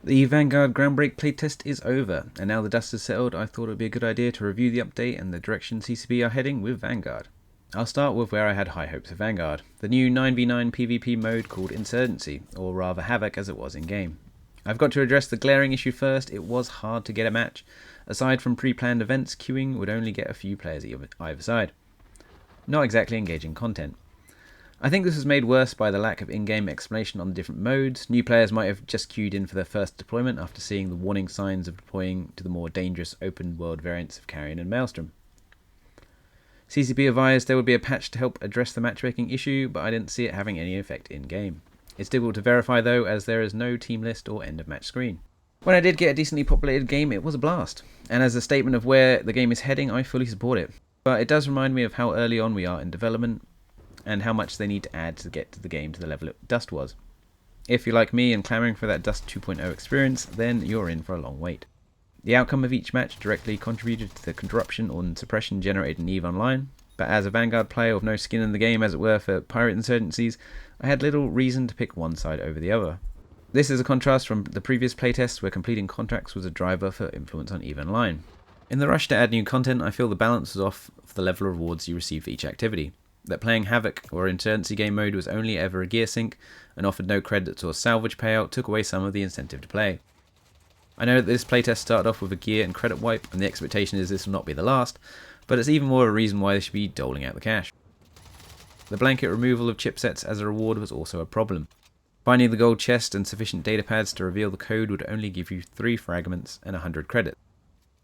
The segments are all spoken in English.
The EVE Vanguard Groundbreak playtest is over, and now the dust has settled, I thought it would be a good idea to review the update and the direction CCP are heading with Vanguard. I'll start with where I had high hopes of Vanguard, the new 9v9 PvP mode called Insurgency, or rather Havoc as it was in-game. I've got to address the glaring issue first. It was hard to get a match. Aside from pre-planned events, queuing would only get a few players either side. Not exactly engaging content. I think this was made worse by the lack of in-game explanation on the different modes. New players might have just queued in for their first deployment after seeing the warning signs of deploying to the more dangerous open-world variants of Carrion and Maelstrom. CCP advised there would be a patch to help address the matchmaking issue, but I didn't see it having any effect in-game. It's difficult to verify though, as there is no team list or end-of-match screen. When I did get a decently populated game, it was a blast, and as a statement of where the game is heading, I fully support it. But it does remind me of how early on we are in development, and how much they need to add to get the game to the level Dust was. If you're like me and clamouring for that Dust 2.0 experience, then you're in for a long wait. The outcome of each match directly contributed to the corruption or suppression generated in EVE Online, but as a Vanguard player with no skin in the game as it were for pirate insurgencies, I had little reason to pick one side over the other. This is a contrast from the previous playtests where completing contracts was a driver for influence on EVE Online. In the rush to add new content, I feel the balance was off for the level of rewards you receive for each activity. That playing Havoc or Insurgency game mode was only ever a gear sync and offered no credits or salvage payout took away some of the incentive to play. I know that this playtest started off with a gear and credit wipe, and the expectation is this will not be the last, but it's even more a reason why they should be doling out the cash. The blanket removal of chipsets as a reward was also a problem. Finding the gold chest and sufficient data pads to reveal the code would only give you 3 fragments and 100 credits,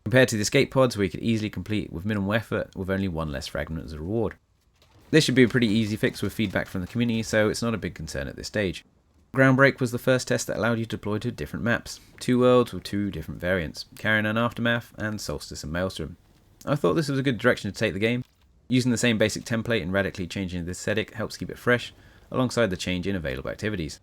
compared to the escape pods where you could easily complete with minimal effort with only 1 less fragment as a reward. This should be a pretty easy fix with feedback from the community, so it's not a big concern at this stage. Groundbreak was the first test that allowed you to deploy to different maps, 2 worlds with 2 different variants, Carrion and Aftermath, and Solstice and Maelstrom. I thought this was a good direction to take the game. Using the same basic template and radically changing the aesthetic helps keep it fresh, alongside the change in available activities.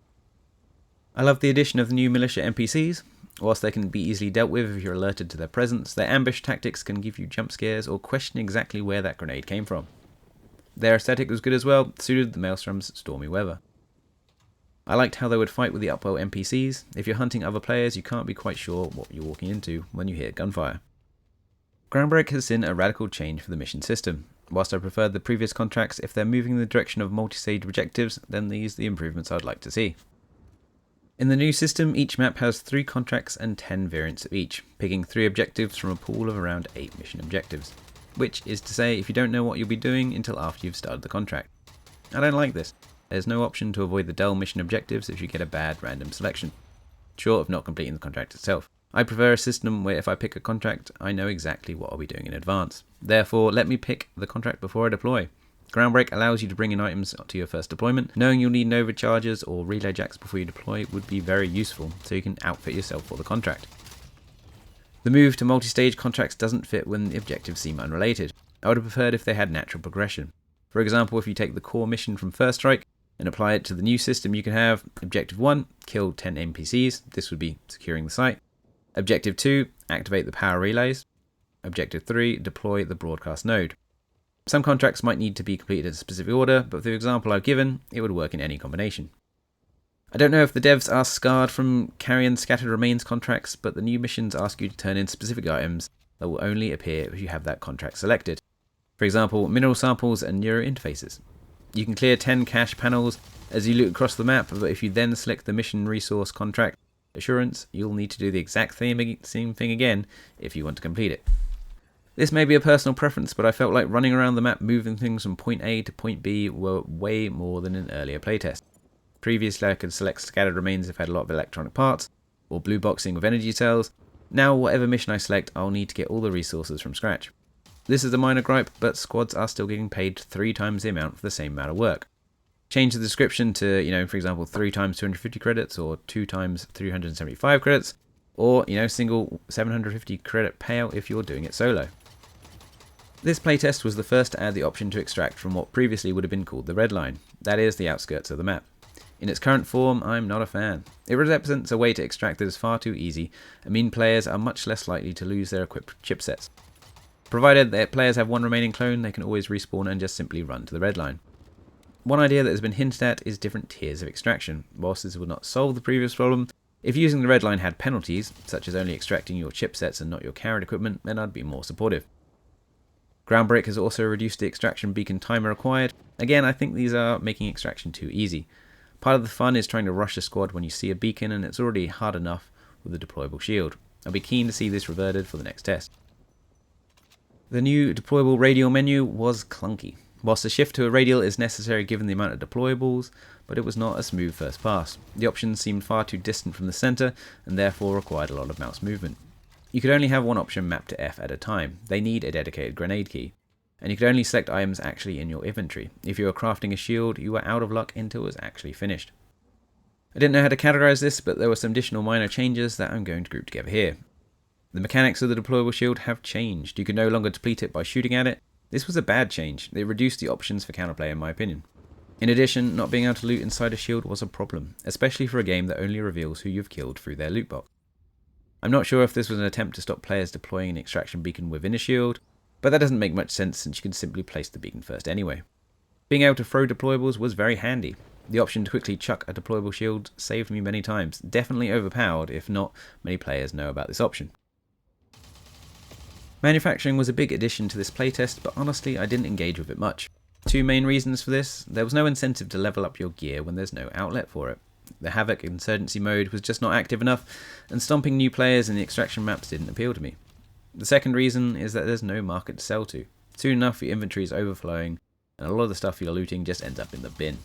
I love the addition of the new militia NPCs. Whilst they can be easily dealt with if you're alerted to their presence, their ambush tactics can give you jump scares or question exactly where that grenade came from. Their aesthetic was good as well, suited the Maelstrom's stormy weather. I liked how they would fight with the upwell NPCs. If you're hunting other players, you can't be quite sure what you're walking into when you hear gunfire. Groundbreak has seen a radical change for the mission system. Whilst I preferred the previous contracts, if they're moving in the direction of multi-stage objectives, then these are the improvements I'd like to see. In the new system, each map has 3 contracts and 10 variants of each, picking 3 objectives from a pool of around 8 mission objectives. Which is to say, if you don't know what you'll be doing until after you've started the contract. I don't like this. There's no option to avoid the dull mission objectives if you get a bad random selection, short of not completing the contract itself. I prefer a system where if I pick a contract, I know exactly what I'll be doing in advance. Therefore, let me pick the contract before I deploy. Groundbreak allows you to bring in items to your first deployment. Knowing you'll need Nova chargers or relay jacks before you deploy would be very useful, so you can outfit yourself for the contract. The move to multi-stage contracts doesn't fit when the objectives seem unrelated. I would have preferred if they had natural progression. For example, if you take the core mission from First Strike and apply it to the new system, you can have Objective 1, kill 10 NPCs, this would be securing the site. Objective 2, activate the power relays. Objective 3, deploy the broadcast node. Some contracts might need to be completed in a specific order, but for the example I've given, it would work in any combination. I don't know if the devs are scarred from Carrion Scattered Remains contracts, but the new missions ask you to turn in specific items that will only appear if you have that contract selected. For example, mineral samples and neuro interfaces. You can clear 10 cache panels as you loot across the map, but if you then select the mission resource contract assurance, you'll need to do the exact same thing again if you want to complete it. This may be a personal preference, but I felt like running around the map moving things from point A to point B were way more than in earlier playtests. Previously I could select Scattered Remains if I had a lot of electronic parts, or blue boxing with energy cells. Now whatever mission I select, I'll need to get all the resources from scratch. This is a minor gripe, but squads are still getting paid 3 times the amount for the same amount of work. Change the description to, for example, 3 times 250 credits, or 2 times 375 credits, or, single 750 credit payout if you're doing it solo. This playtest was the first to add the option to extract from what previously would have been called the red line, that is, the outskirts of the map. In its current form, I'm not a fan. It represents a way to extract that is far too easy, and mean players are much less likely to lose their equipped chipsets. Provided that players have 1 remaining clone, they can always respawn and just simply run to the red line. One idea that has been hinted at is different tiers of extraction. Whilst this will not solve the previous problem, If using the red line had penalties, such as only extracting your chipsets and not your carried equipment, then I'd be more supportive. Groundbreak has also reduced the extraction beacon timer required. Again, I think these are making extraction too easy. Part of the fun is trying to rush a squad when you see a beacon, and it's already hard enough with a deployable shield. I'll be keen to see this reverted for the next test. The new deployable radial menu was clunky. Whilst a shift to a radial is necessary given the amount of deployables, but it was not a smooth first pass. The options seemed far too distant from the centre, and therefore required a lot of mouse movement. You could only have one option mapped to F at a time. They need a dedicated grenade key. And you could only select items actually in your inventory. If you were crafting a shield, you were out of luck until it was actually finished. I didn't know how to categorize this, but there were some additional minor changes that I'm going to group together here. The mechanics of the deployable shield have changed. You can no longer deplete it by shooting at it. This was a bad change. It reduced the options for counterplay in my opinion. In addition, not being able to loot inside a shield was a problem, especially for a game that only reveals who you've killed through their loot box. I'm not sure if this was an attempt to stop players deploying an extraction beacon within a shield, but that doesn't make much sense since you can simply place the beacon first anyway. Being able to throw deployables was very handy. The option to quickly chuck a deployable shield saved me many times, definitely overpowered if not many players know about this option. Manufacturing was a big addition to this playtest, but honestly I didn't engage with it much. Two main reasons for this: there was no incentive to level up your gear when there's no outlet for it. The Havoc Insurgency mode was just not active enough, and stomping new players in the extraction maps didn't appeal to me. The second reason is that there's no market to sell to. Soon enough your inventory is overflowing, and a lot of the stuff you're looting just ends up in the bin.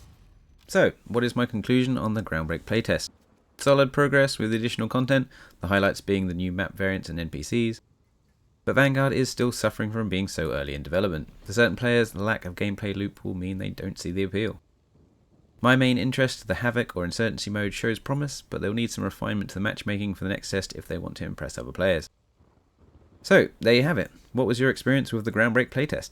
So, what is my conclusion on the Groundbreak playtest? Solid progress with additional content, the highlights being the new map variants and NPCs. But Vanguard is still suffering from being so early in development. For certain players, the lack of gameplay loop will mean they don't see the appeal. My main interest, the Havoc or Insurgency mode, shows promise, but they'll need some refinement to the matchmaking for the next test if they want to impress other players. So, there you have it. What was your experience with the Groundbreak playtest?